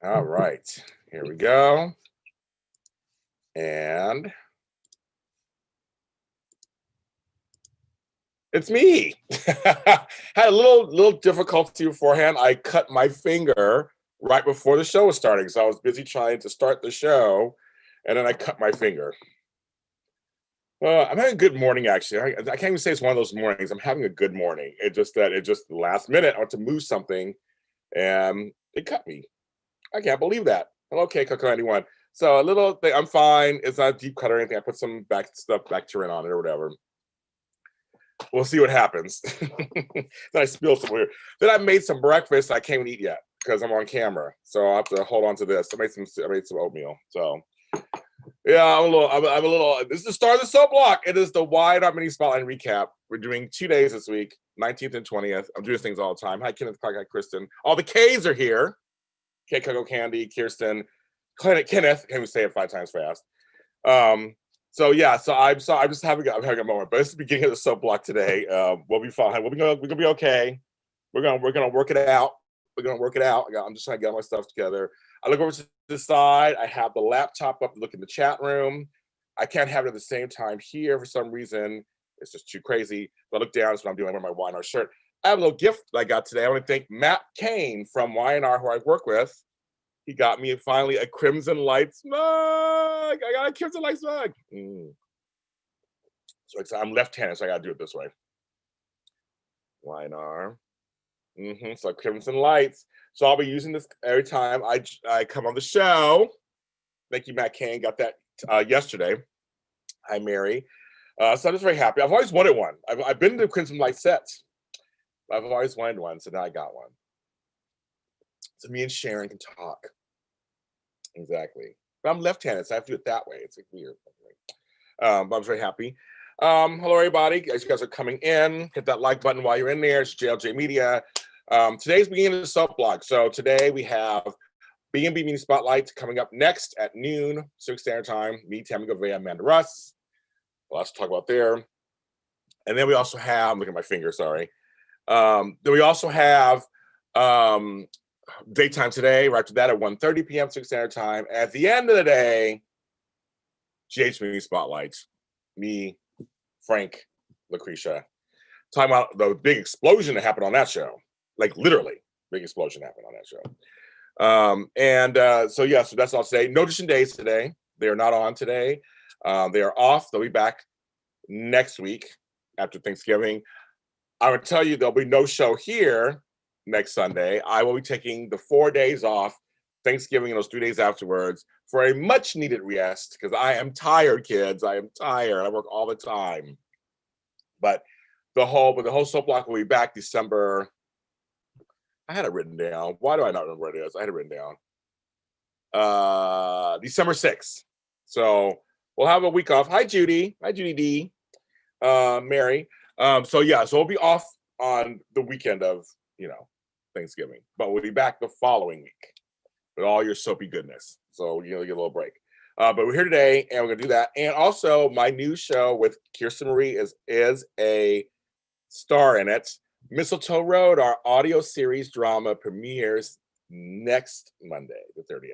All right, here we go. And it's me. Had a little difficulty beforehand. I cut my finger right before the show was starting, so I was busy trying to start the show, and then I cut my finger. Well, I'm having a good morning, actually. I can't even say it's one of those mornings. I'm having a good morning. It just last minute I want to move something, and it cut me. I can't believe that. Okay, Coco 91. So a little thing, I'm fine. It's not a deep cut or anything. I put some bacteria on it or whatever. We'll see what happens. Then I spilled somewhere. Then I made some breakfast I can't even eat yet because I'm on camera. So I have to hold on to this. I made some oatmeal. So yeah, I'm a little. This is the start of the soap block. It is the Why Not Mini Spotlight recap. We're doing 2 days this week, 19th and 20th. I'm doing things all the time. Hi, Kenneth, Clark, hi, Kristen. All the K's are here. K, Coco, Candy, Kirsten, Kenneth. Can't even say it 5 times fast. So yeah, I'm just having a moment. But it's the beginning of the soap block today. We'll be fine. We're gonna be okay. We're gonna work it out. We're gonna work it out. I'm just trying to get all my stuff together. I look over to the side. I have the laptop up to look in the chat room. I can't have it at the same time here for some reason. It's just too crazy. But I look down, that's what I'm doing. I wear my Y&R shirt. I have a little gift that I got today. I want to thank Matt Kane from Y&R, who I work with. He got me finally a Crimson Lights mug. I got a Crimson Lights mug. So I'm left-handed, so I got to do it this way. Y&R. So Crimson Lights. So I'll be using this every time I come on the show. Thank you, Matt Kane. Got that yesterday. Hi, Mary. So I'm just very happy. I've always wanted one. I've been to Crimson Light sets. I've always wanted one, so now I got one. So me and Sharon can talk. Exactly. But I'm left-handed, so I have to do it that way. It's like weird. But I'm very happy. Hello, everybody. As you guys are coming in, hit that like button while you're in there. It's JLJ Media. Today's beginning of the soap blog. So today we have B&B Mini Spotlight coming up next at noon, 6 Standard Time. Me, Tammy Govea, Amanda Russ. Lots to talk about there. And then we also have, look at my finger, sorry. Then we also have daytime today, right after that at 1:30 p.m. 6 Standard Time. At the end of the day, GH Mini Spotlight. Me, Frank, Lucretia. Talking about the big explosion that happened on that show. Like literally, big explosion happened on that show. So that's all today. No Edition Days today. They are not on today. They are off. They'll be back next week after Thanksgiving. I would tell you there'll be no show here next Sunday. I will be taking the 4 days off, Thanksgiving and those 3 days afterwards, for a much needed rest because I am tired, kids. I am tired. I work all the time. But the whole soap block will be back December. I had it written down. Why do I not remember what it is? I had it written down. December 6th. So we'll have a week off. Hi, Judy. Hi, Judy D. Mary. So we'll be off on the weekend of, Thanksgiving. But we'll be back the following week with all your soapy goodness. So you'll get a little break. But we're here today, and we're going to do that. And also, my new show with Kirsten Marie is a star in it. Mistletoe Road, our audio series drama, premieres next Monday, the 30th.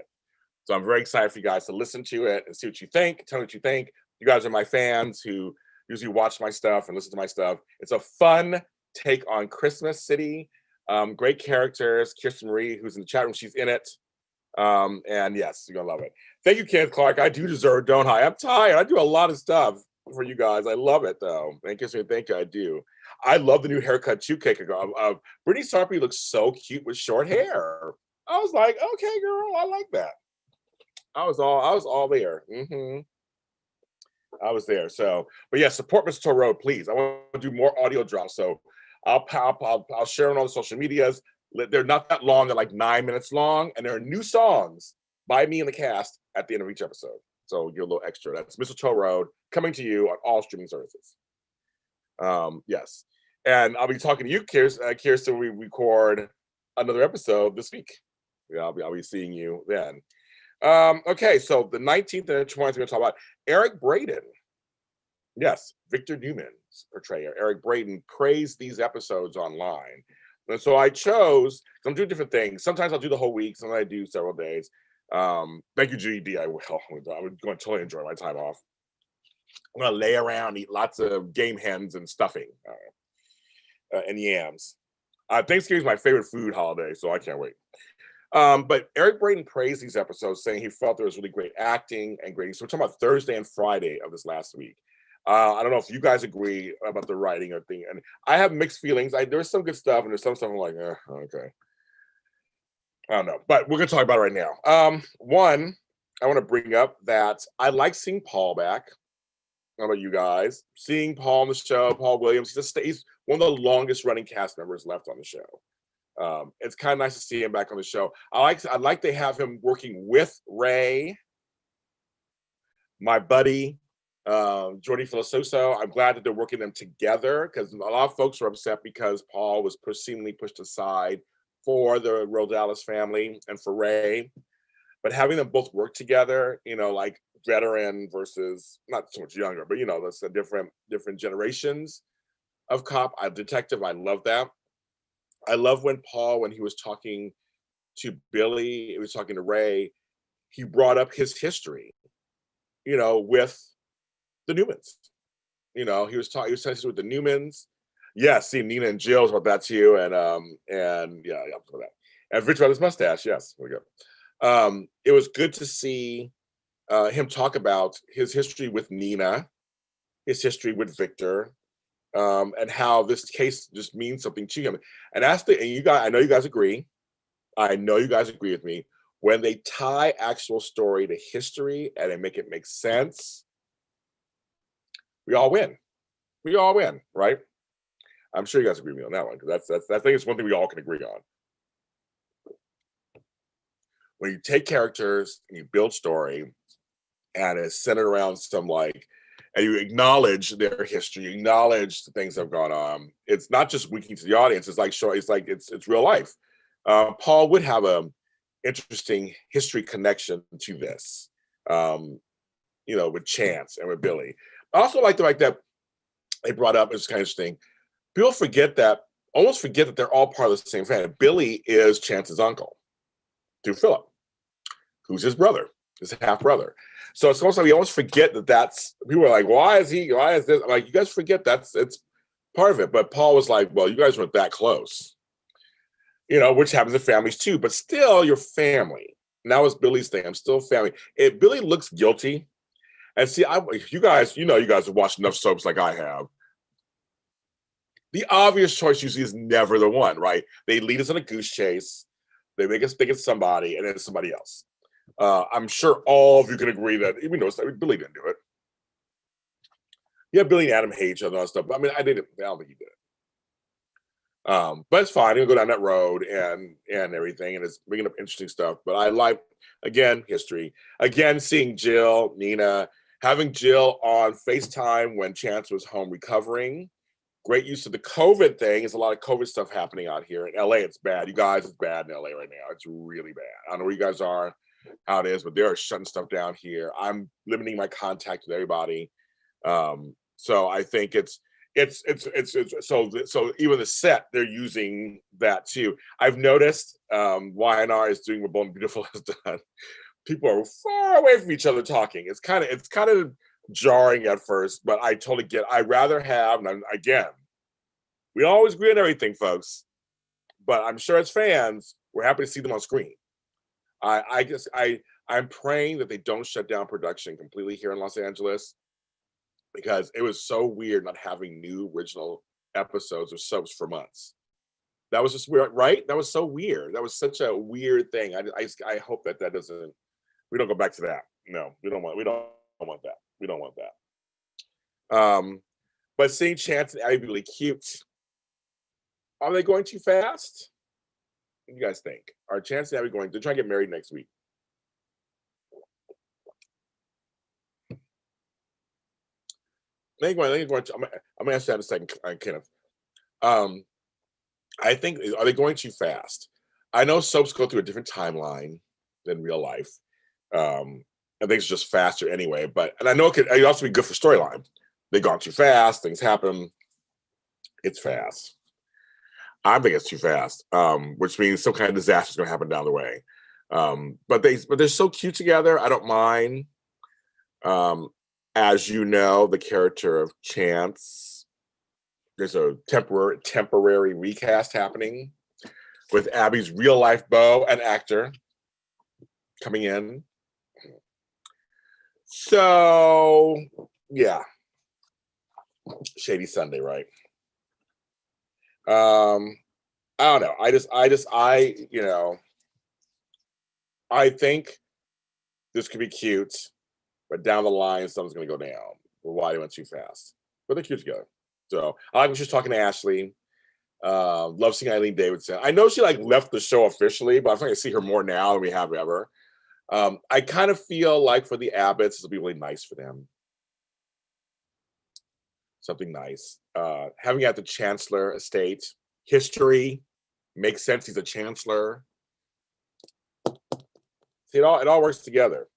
So I'm very excited for you guys to listen to it and see what you think. Tell me what you think. You guys are my fans who usually watch my stuff and listen to my stuff. It's a fun take on Christmas City. Great characters. Kirsten Marie, who's in the chat room, she's in it. And yes, you're going to love it. Thank you, Kenneth Clark. I do deserve, don't I? I'm tired. I do a lot of stuff for you guys. I love it, though. Thank you. I do. I love the new haircut too, Keiko. Brittany Sarpy looks so cute with short hair. I was like, okay, girl, I like that. I was all there. I was there. So, but yeah, support Mr. Road, please. I want to do more audio drops. So I'll share them on social medias. They're not that long. They're like 9 minutes long, and there are new songs by me and the cast at the end of each episode. So you're a little extra. That's Mistletoe Road coming to you on all streaming services. Yes. And I'll be talking to you, Kirsten, we record another episode this week. Yeah, I'll be seeing you then. Okay, so the 19th and the 20th, we're going to talk about Eric Braeden. Yes, Victor Newman's portrayal. Eric Braeden praised these episodes online. And so I chose, I'm doing different things. Sometimes I'll do the whole week, sometimes I do several days. Thank you, GED. I will. I'm going to totally enjoy my time off. I'm going to lay around, eat lots of game hens and stuffing and yams. Thanksgiving is my favorite food holiday, so I can't wait. But Eric Braeden praised these episodes, saying he felt there was really great acting and great. So we're talking about Thursday and Friday of this last week. I don't know if you guys agree about the writing or thing. And I have mixed feelings. There's some good stuff, and there's some stuff I'm like, okay. I don't know, but we're gonna talk about it right now. One, I want to bring up that I like seeing Paul back. How about you guys? Seeing Paul on the show, Paul Williams, he's one of the longest running cast members left on the show. It's kind of nice to see him back on the show. I'd like to have him working with Ray, my buddy, Jordi Filososo. I'm glad that they're working them together, because a lot of folks were upset because Paul was seemingly pushed aside for the Rosales family and for Ray. But having them both work together, like veteran versus not so much younger, but that's the different generations of detective. I love that. I love when Paul, when he was talking to Billy, he was talking to Ray, he brought up his history, with the Newmans. He was talking with the Newmans. Yeah, see Nina and Jill about that too, and yeah, for that. And Rich Brothers mustache. Yes, there we go. It was good to see him talk about his history with Nina, his history with Victor, and how this case just means something to him. And you guys, I know you guys agree. I know you guys agree with me. When they tie actual story to history and they make it make sense, we all win. We all win, right? I'm sure you guys agree with me on that one, because I think it's one thing we all can agree on. When you take characters and you build story, and it's centered around and you acknowledge their history, you acknowledge the things that have gone on. It's not just winking to the audience. It's like it's real life. Paul would have a interesting history connection to this, with Chance and with Billy. I also like the fact that they brought up, it's kind of interesting. People almost forget that they're all part of the same family. Billy is Chance's uncle to Philip, who's his brother, his half brother. So it's almost like we almost forget that's, people are like, why is this? I'm like, you guys forget it's part of it. But Paul was like, well, you guys weren't that close, which happens in families too, but still your family. And that was Billy's thing. I'm still family. If Billy looks guilty, and see, you guys have watched enough soaps like I have. The obvious choice usually is never the one, right? They lead us on a goose chase. They make us think it's somebody, and then it's somebody else. I'm sure all of you can agree that even though Billy didn't do it. Yeah, Billy and Adam hate each other and stuff. But I don't think he did it. But it's fine. He'll go down that road and everything, and it's bringing up interesting stuff. But I like, again, history. Again, seeing Jill, Nina, having Jill on FaceTime when Chance was home recovering. Great use of the COVID thing. There's a lot of COVID stuff happening out here. In LA, it's bad. You guys, it's bad in LA right now. It's really bad. I don't know where you guys are, how it is, but they're shutting stuff down here. I'm limiting my contact with everybody. So I think it's so even the set, they're using that too. I've noticed YNR is doing what Bold and Beautiful has done. People are far away from each other talking. It's kind of jarring at first, but I totally get. I'd rather have, and again, we always agree on everything, folks. But I'm sure as fans, we're happy to see them on screen. I'm praying that they don't shut down production completely here in Los Angeles, because it was so weird not having new original episodes or soaps for months. That was just weird, right? That was so weird. That was such a weird thing. I hope that doesn't. We don't go back to that. No, we don't want that. We don't want that. But seeing Chance and Abby be really cute. Are they going too fast? What do you guys think? Are Chance and Abby going? They're trying to get married next week. I'm gonna ask that in a second, Kenneth. I think, are they going too fast? I know soaps go through a different timeline than real life. And things are just faster anyway. And I know it could also be good for storyline. They've gone too fast. Things happen. It's fast. I think it's too fast, which means some kind of disaster is going to happen down the way. But they're so cute together. I don't mind. As you know, the character of Chance, there's a temporary recast happening with Abby's real life beau and actor coming in. So yeah, Shady Sunday, right? I don't know. I think this could be cute, but down the line, something's going to go down. Why they went too fast? But they're cute together. So I like when she's talking to Ashley. Love seeing Eileen Davidson. I know she left the show officially, but I think I see her more now than we have ever. I kind of feel like for the Abbotts, it'll be really nice for them. Something nice. Having at the Chancellor estate, history makes sense. He's a chancellor. See, it all works together.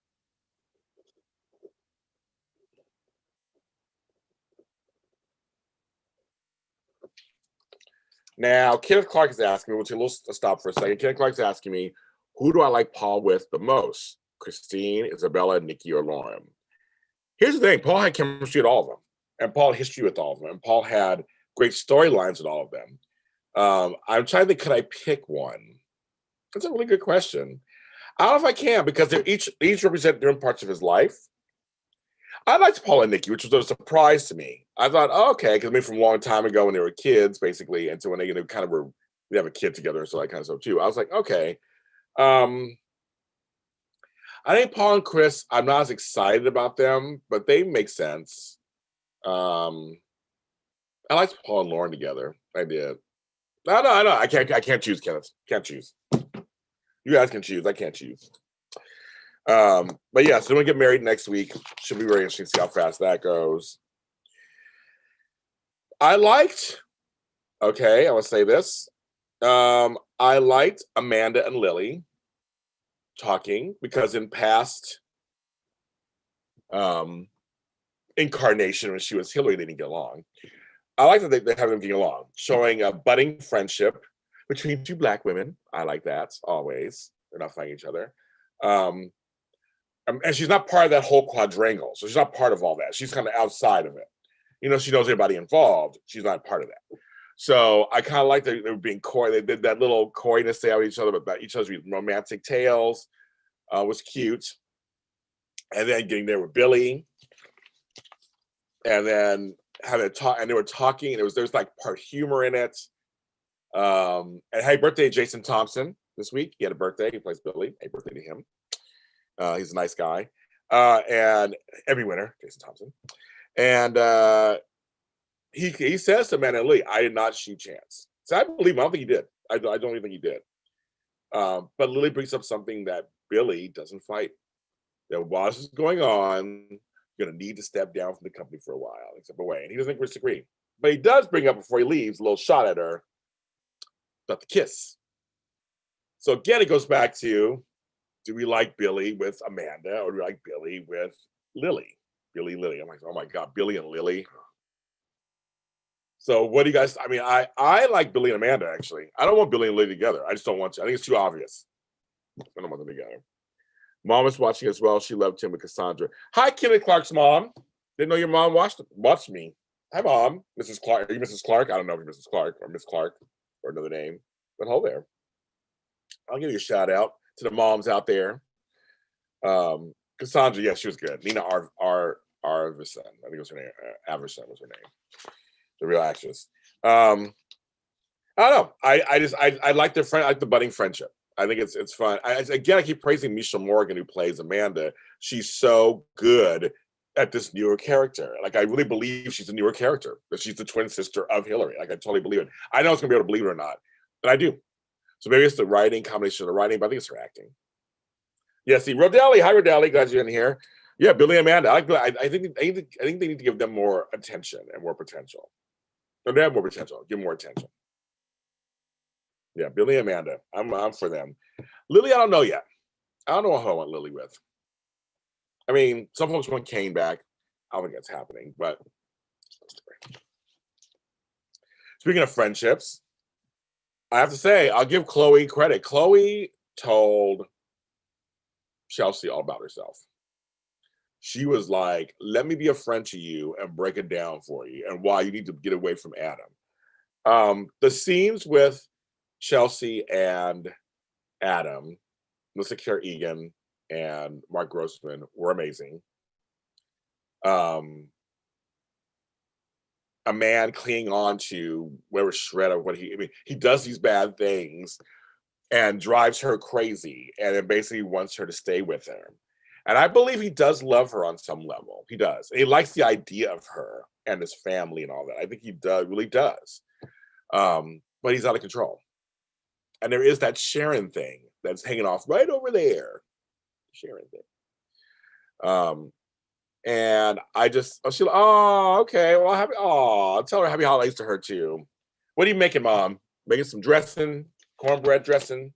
Now, Kenneth Clark is asking me, we'll stop for a second. Kenneth Clark is asking me, who do I like Paul with the most? Christine, Isabella, Nikki, or Lauren? Here's the thing. Paul had chemistry with all of them. And Paul had history with all of them. And Paul had great storylines with all of them. I'm trying to think, could I pick one? That's a really good question. I don't know if I can, because they're each represent different parts of his life. I liked Paul and Nikki, which was a surprise to me. I thought, oh, okay, because from a long time ago when they were kids, basically, and so when they kind of were, they have a kid together, so that kind of stuff too. I was like, okay. I think Paul and Chris, I'm not as excited about them, but they make sense. I liked Paul and Lauren together. I did. No, I can't choose, Kenneth. Can't choose. You guys can choose. I can't choose. But yeah, so we're gonna get married next week. Should be very interesting to see how fast that goes. I want to say this. I liked Amanda and Lily talking, because in past incarnation, when she was Hillary, they didn't get along. I like that they have them getting along, showing a budding friendship between two Black women. I like that always. They're not fighting each other. And she's not part of that whole quadrangle. So she's not part of all that. She's kind of outside of it. She knows everybody involved. She's not part of that. So I kind of like that they were being coy. They did that little coyness they have with each other, but each other's romantic tales was cute. And then getting there with Billy. And then having a talk, and they were talking, and there's part humor in it. And happy birthday, Jason Thompson, this week. He had a birthday. He plays Billy. Happy birthday to him. He's a nice guy. And every winner, Jason Thompson. And he says to Amanda and Lee, I did not shoot Chance. So I believe him. I don't think he did. I don't even think he did. But Lily brings up something that Billy doesn't fight. That while this is going on, you're going to need to step down from the company for a while and step away. And he doesn't disagree. But he does bring up, before he leaves, a little shot at her about the kiss. So again, it goes back to, do we like Billy with Amanda, or do we like Billy with Lily? Billy, Lily. I'm like, oh my God, Billy and Lily. So what do you guys, I like Billy and Amanda, actually. I don't want Billy and Lily together. I just don't want to. I think it's too obvious. I don't want them together. Mom is watching as well. She loved him with Cassandra. Hi, Kenneth Clark's mom. Didn't know your mom watched me. Hi, Mom. Mrs. Clark. Are you Mrs. Clark? I don't know if you're Mrs. Clark or Miss Clark or another name. But hold there. I'll give you a shout out to the moms out there. Cassandra, yeah, she was good. Nina Arvison, I think it was her name. Averson was her name. The real actress. I don't know. I like their friend. I like the budding friendship. I think it's fun. I keep praising Misha Morgan, who plays Amanda. She's so good at this newer character. I really believe she's a newer character. That she's the twin sister of Hillary. I totally believe it. I know it's gonna be able to believe it or not, but I do. So maybe it's the writing, combination of the writing, but I think it's her acting. Yeah, see, Rodelli. Hi, Rodelli. Glad you're in here. Yeah, Billy and Amanda. I think they need to give them more attention and more potential. No, they have more potential. Give more attention. Yeah, Billy and Amanda. I'm for them. Lily, I don't know yet. I don't know who I want Lily with. I mean, some folks want Kane back. I don't think that's happening, but speaking of friendships, I have to say, I'll give Chloe credit. Chloe told Chelsea all about herself. She was like, let me be a friend to you and break it down for you and why you need to get away from Adam. The scenes with Chelsea and Adam, Melissa Care Egan and Mark Grossman were amazing. A man clinging on to whatever shred of what he does these bad things and drives her crazy and then basically wants her to stay with him. And I believe he does love her on some level. He does. He likes the idea of her and his family and all that. I think he does, really does. But he's out of control. And there is that Sharon thing that's hanging off right over there. Sharon thing. And I just, okay, well, tell her happy holidays to her too. What are you making, Mom? Making some dressing, cornbread dressing,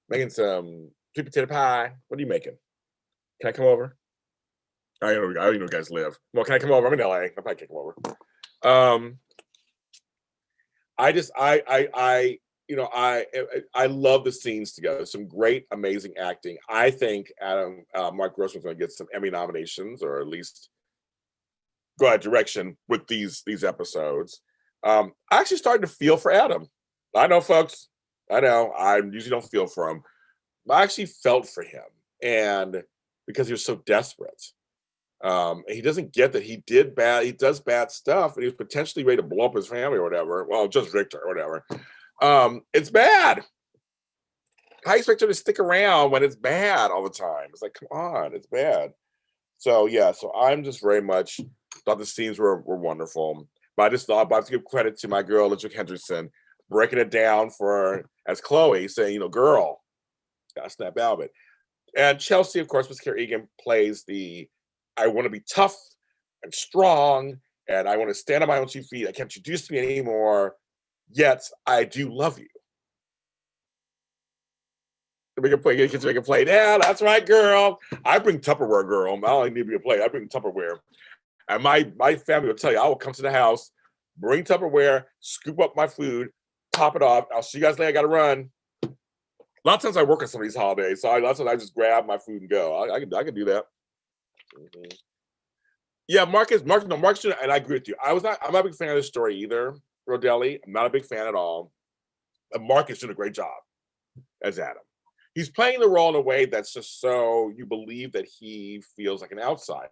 making some sweet potato pie. What are you making? Can I come over? I don't know you guys live. Well, can I come over? I'm in LA. I probably can't come over. I love the scenes together. Some great, amazing acting. I think Mark Grossman's going to get some Emmy nominations, or at least go that direction with these episodes. I actually started to feel for Adam. I know, folks. I know. I usually don't feel for him. But I actually felt for him, and because he was so desperate. He doesn't get that he does bad stuff, and he was potentially ready to blow up his family or whatever. Well, just Victor or whatever. It's bad. How expect her to stick around when it's bad all the time? It's like, come on, it's bad. So yeah, so I'm just very much thought the scenes were wonderful. But I just thought I have to give credit to my girl, Elizabeth Henderson, breaking it down as Chloe, saying, girl, gotta snap out of it. And Chelsea, of course, Miss Carrie Egan plays I want to be tough and strong, and I want to stand on my own 2 feet. I can't introduce me anymore. Yet I do love you. We can play. Yeah, that's right, girl. I bring Tupperware, girl. I don't need to be a play. I bring Tupperware. And my family will tell you, I will come to the house, bring Tupperware, scoop up my food, top it off. I'll see you guys later. I got to run. A lot of times I work on some of these holidays, so lots of times I just grab my food and go. I can do that. Mm-hmm. Yeah, Mark, and I agree with you. I'm not a big fan of this story either, Rodelli. I'm not a big fan at all. And Mark is doing a great job as Adam. He's playing the role in a way that's just so you believe that he feels like an outsider,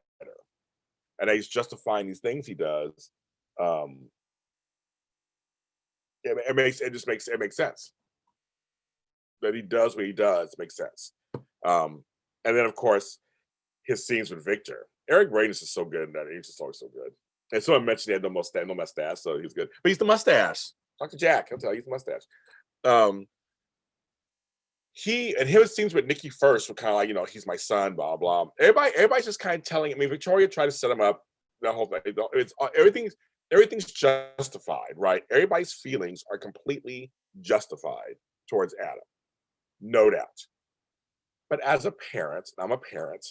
and that he's justifying these things he does. It makes sense that he does what he does. Makes sense. And then of course his scenes with Victor. Eric Braedis is so good in that. He's just always so good. And someone mentioned he had no mustache, so he's good. But he's the mustache. Talk to Jack. He'll tell you he's the mustache. His scenes with Nikki first were kind of like, he's my son, blah blah. Everybody's just kind of telling. I mean, Victoria tried to set him up. The whole thing. It's everything's justified, right? Everybody's feelings are completely justified towards Adam, no doubt. But as a parent, I'm a parent.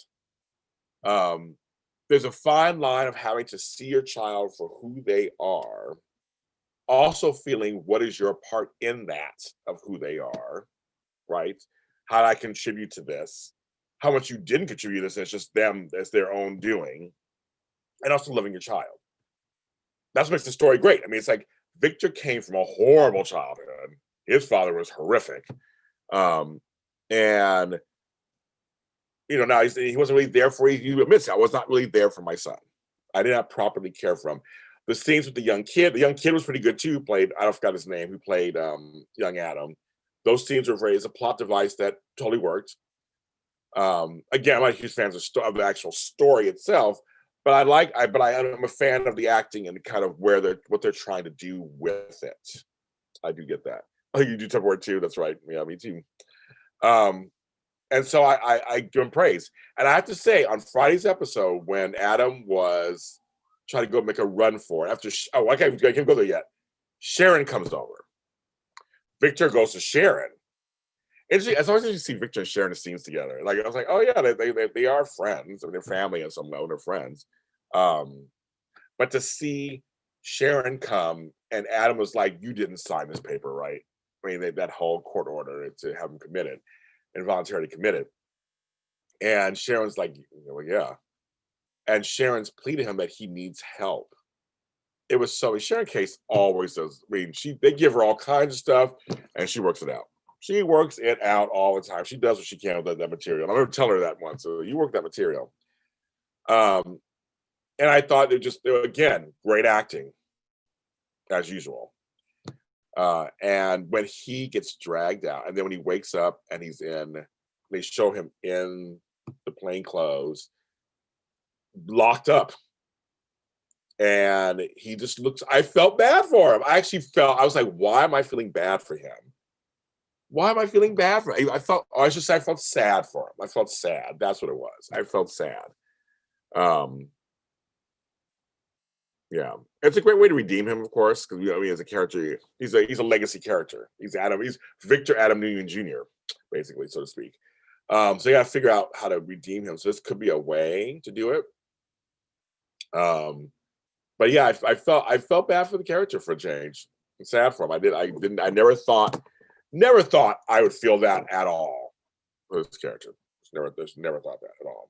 There's a fine line of having to see your child for who they are, also feeling what is your part in that of who they are, right? How did I contribute to this? How much you didn't contribute to this, it's just them, it's their own doing. And also loving your child. That's what makes the story great. I mean, it's like Victor came from a horrible childhood. His father was horrific. And now he wasn't really there for you. He admits, I was not really there for my son. I did not properly care for him. The scenes with the young kid was pretty good too. I forgot his name, who played young Adam. Those scenes were it's a plot device that totally worked. Again, I'm not a huge fan of the actual story itself, but I'm a fan of the acting and kind of what they're trying to do with it. I do get that. Oh, you do Tupperware too. That's right. Yeah, me too. And so I give him praise. And I have to say, on Friday's episode, when Adam was trying to go make a run for it, I can't go there yet. Sharon comes over. Victor goes to Sharon. Interesting. It's always interesting to see Victor and Sharon in scenes together. Like, I was like, oh yeah, they are friends. I mean, they're family on some level. They're friends. Um, but to see Sharon come and Adam was like, you didn't sign this paper, right? I mean, that whole court order to have him committed, involuntarily committed. And Sharon's like, well, yeah. And Sharon's plea to him that he needs help. It was so Sharon Case always does. I mean, they give her all kinds of stuff and she works it out. She works it out all the time. She does what she can with that material. I remember telling her that once. So you work that material. And I thought they were, again, great acting as usual. And when he gets dragged out, and then when he wakes up and they show him in the plain clothes, locked up. And he just looks, I felt bad for him. I was like, why am I feeling bad for him? Why am I feeling bad for him? I felt sad for him. I felt sad. That's what it was. I felt sad. Yeah, it's a great way to redeem him, of course, because I mean, as a character, he's a legacy character. He's Victor Adam Newman Jr., basically, so to speak. So you got to figure out how to redeem him. So this could be a way to do it. But yeah, I felt bad for the character for a change. I'm sad for him. I never thought I would feel that at all for this character. Never thought that at all.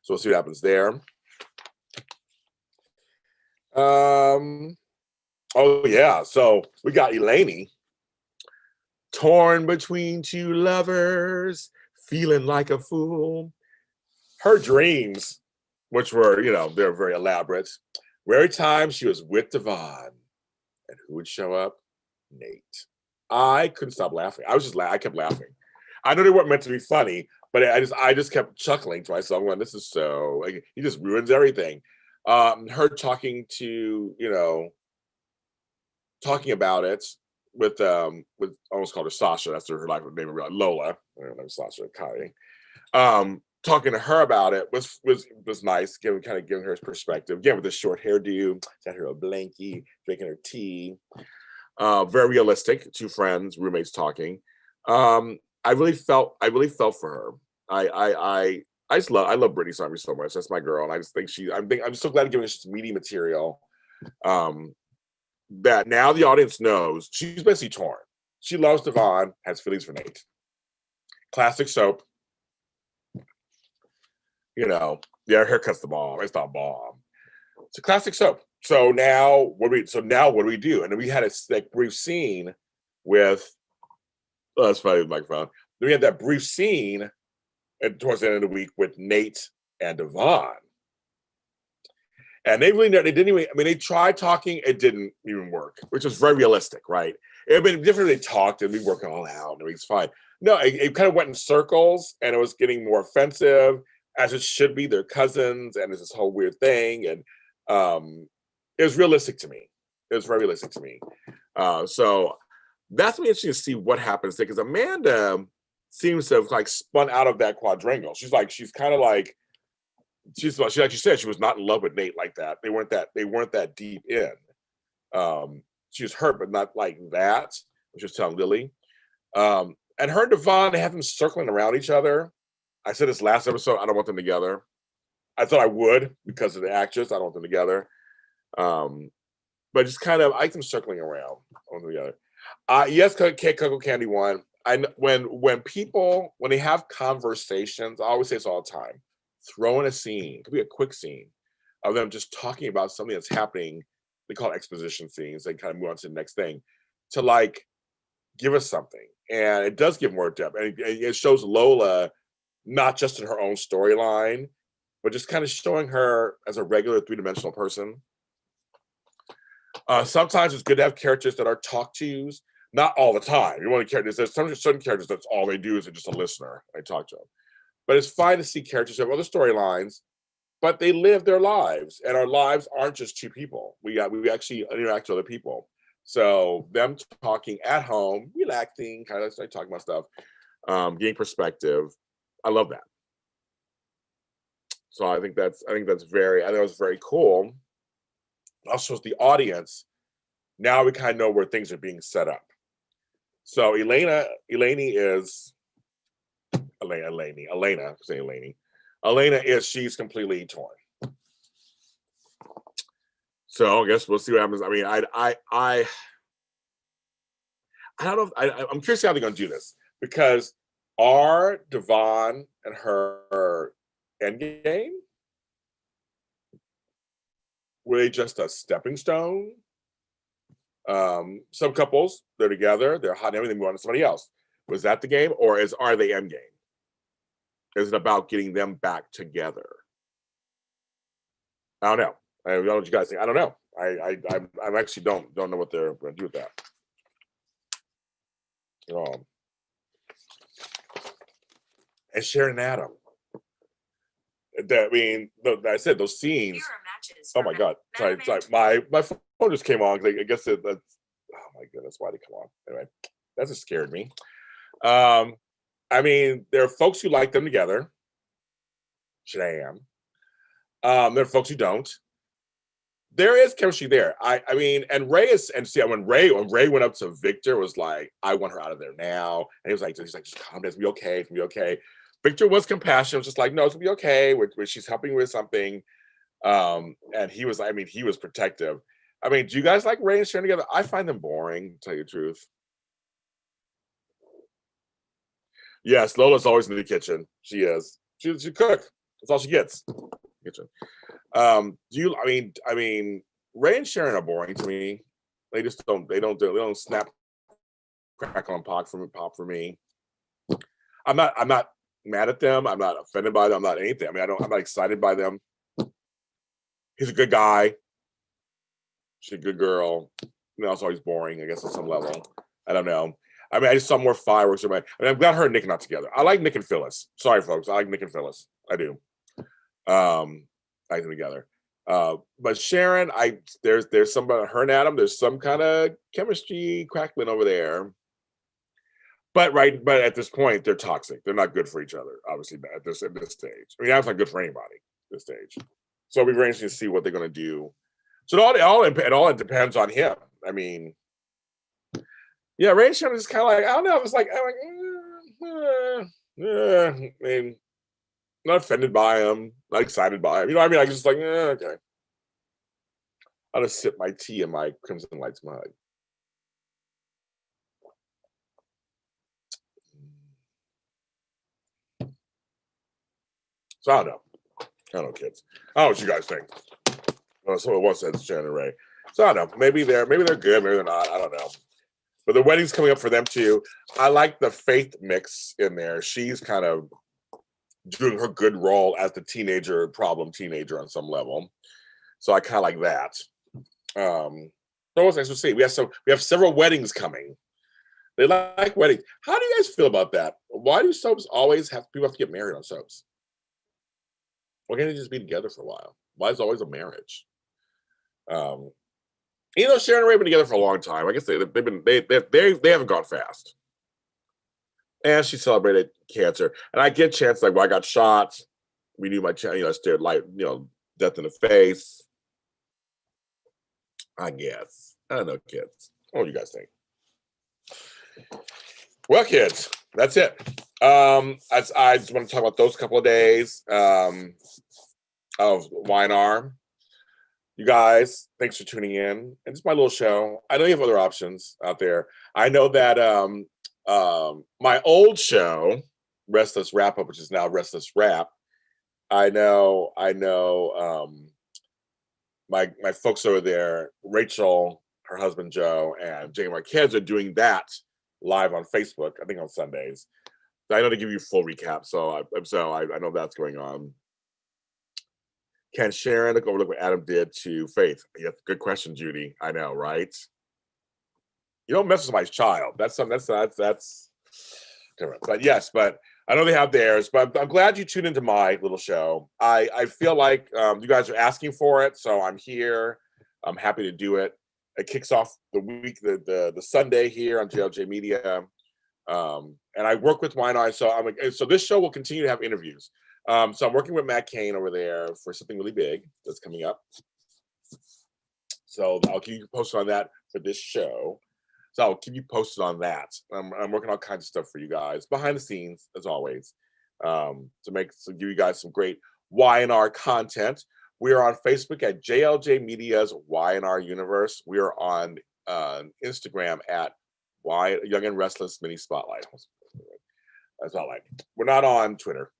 So we'll see what happens there. Oh yeah, so we got Eleni, torn between two lovers, feeling like a fool. Her dreams, which were, they're very elaborate, were every time she was with Devon. And who would show up? Nate. I couldn't stop laughing. I kept laughing. I know they weren't meant to be funny, but I just kept chuckling to myself, going, this is so, like, he just ruins everything. Her talking about it with I almost called her Sasha. That's her life name, Lola. I don't know, Sasha Kai. Talking to her about it was nice, giving her perspective. Again, with the short hairdo, got her a blankie, drinking her tea. Very realistic. Two friends, roommates talking. I really felt for her. I love Brittany Somers so much. That's my girl, and I just think I'm so glad to give her some meaty material. That now the audience knows she's basically torn. She loves Devon, has feelings for Nate. Classic soap. Yeah, haircut's the bomb. It's not bomb. It's a classic soap. So now what do we do? And then we had a brief scene with. Oh, that's funny, microphone. Then we had that brief scene towards the end of the week with Nate and Devon. And they didn't even, they tried talking, it didn't even work, which was very realistic, right? It would have been different if they talked and we work it all out and everything's fine. No, it kind of went in circles and it was getting more offensive, as it should be. They're cousins and it's this whole weird thing. And it was realistic to me. It was very realistic to me. So that's really interesting to see what happens there, because Amanda seems to have spun out of that quadrangle. She's like you said, she was not in love with Nate like that. They weren't that deep in. She was hurt, but not like that. I was just telling Lily. And her and Devon, they have them circling around each other. I said this last episode, I don't want them together. I thought I would because of the actress. I don't want them together. But just I like them circling around on together. Yes, Cocoa Candy won. When they have conversations, I always say this all the time. Throw in a scene, it could be a quick scene of them just talking about something that's happening. They call it exposition scenes. They kind of move on to the next thing to give us something. And it does give more depth. And it shows Lola not just in her own storyline, but just kind of showing her as a regular three-dimensional person. Sometimes it's good to have characters that are talk tos. Not all the time. You want characters. There's certain characters that's all they do is they're just a listener. I talk to them. But it's fine to see characters who have other storylines, but they live their lives, and our lives aren't just two people. We actually interact with other people. So them talking at home, relaxing, kind of talking about stuff, getting perspective. I love that. So I think that was very cool. Also, the audience, now we kind of know where things are being set up. So Elena is Elena, say Eleni. Elena is she's completely torn. So I guess we'll see what happens. I mean, I don't know. I'm curious how they're going to do this because are Devon and her endgame? Were they just a stepping stone? Some couples, they're together, they're hot and everything, we want somebody else. Was that the game, or are they endgame? Is it about getting them back together? I don't know. I don't know what you guys think. I don't know. I actually don't know what they're going to do with that. And Sharon and Adam. I mean, I said those scenes. Oh my God! Sorry. My phone just came on. I guess that's. Oh my goodness! Why did it come on? Anyway, that just scared me. I mean, there are folks who like them together. There are folks who don't. There is chemistry there. I mean, and Ray is, and see, when Ray went up to Victor, was like, I want her out of there now. And he was like, just calm down, it's gonna be okay, it's gonna be okay. Victor was compassionate, was just like, no, it's gonna be okay. She's helping with something. And he was, I mean, he was protective. I mean, do you guys like Ray and Sharon together? I find them boring, to tell you the truth. Yes, Lola's always in the kitchen. She is. She cook. That's all she gets. Kitchen. I mean, Ray and Sharon are boring to me. They just don't. They don't snap, crackle, and pop for me. I'm not mad at them. I'm not offended by them. I'm not anything. I mean, I'm not excited by them. He's a good guy. She's a good girl. You know, it's always boring, I guess, on some level. I don't know. I mean, I just saw more fireworks. I mean, I'm glad her and Nick are not together. I like Nick and Phyllis. Sorry, folks. I like Nick and Phyllis. I do. I like them together. But Sharon, there's some her and Adam. There's some kind of chemistry crackling over there. But at this point, they're toxic. They're not good for each other. Obviously, at this stage. I mean, that's not good for anybody at this stage. So it'll be very interesting to see what they're going to do. So it all depends on him. I mean, yeah, Ray and Sharon is kind of like, I don't know. It's like, I mean, not offended by him, not excited by him. You know what I mean? I just like, okay. I'll just sip my tea in my Crimson Lights mug. So I don't know, kids. I don't know what you guys think. So it was said Sharon and Ray. So I don't know. Maybe they're good, maybe they're not. I don't know. But the wedding's coming up for them too. I like the Faith mix in there. She's kind of doing her good role as the problem teenager on some level. So I kind of like that. So what's nice to see? We have several weddings coming. They like weddings. How do you guys feel about that? Why do soaps always people have to get married on soaps? Why can't they just be together for a while? Why is it always a marriage? You know, Sharon and Ray have been together for a long time. I guess they haven't gone fast. And she celebrated cancer. And I get chances like, well, I got shot. We knew my chance, I stared death in the face. I guess. I don't know, kids. What do you guys think? Well, kids, that's it. I just want to talk about those couple of days of Weiner. You guys, thanks for tuning in. And it's my little show. I know you have other options out there. I know that my old show, Restless Wrap Up, which is now Restless Wrap, I know my folks over there, Rachel, her husband Joe, and Jay Marquez are doing that live on Facebook, I think on Sundays. I know to give you a full recap, so I know that's going on. Can Sharon overlook what Adam did to Faith? Yeah, good question, Judy. I know, right? You don't mess with somebody's child. That's different. But I know they have theirs. But I'm glad you tuned into my little show. I feel like you guys are asking for it, so I'm here. I'm happy to do it. It kicks off the week, the Sunday here on JLJ Media, and I work with Wine. So this show will continue to have interviews. So I'm working with Matt Kane over there for something really big that's coming up. So I'll keep you posted on that for this show. So I'll keep you posted on that. I'm working on all kinds of stuff for you guys behind the scenes, as always, to give you guys some great Y&R content. We are on Facebook at JLJ Media's Y&R Universe. We are on Instagram at Young and Restless Mini Spotlight. That's not like we're not on Twitter.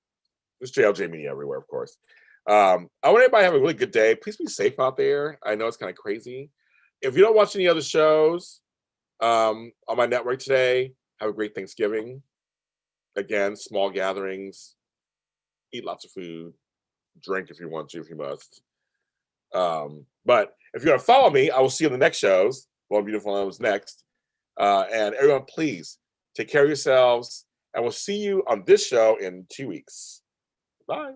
There's JLJ Media everywhere, of course. I want everybody to have a really good day. Please be safe out there. I know it's kind of crazy. If you don't watch any other shows on my network today, have a great Thanksgiving. Again, small gatherings, eat lots of food, drink if you want to, if you must. But if you're going to follow me, I will see you on the next shows. Well, Beautiful Homes next. And everyone, please take care of yourselves. And we'll see you on this show in 2 weeks. Bye.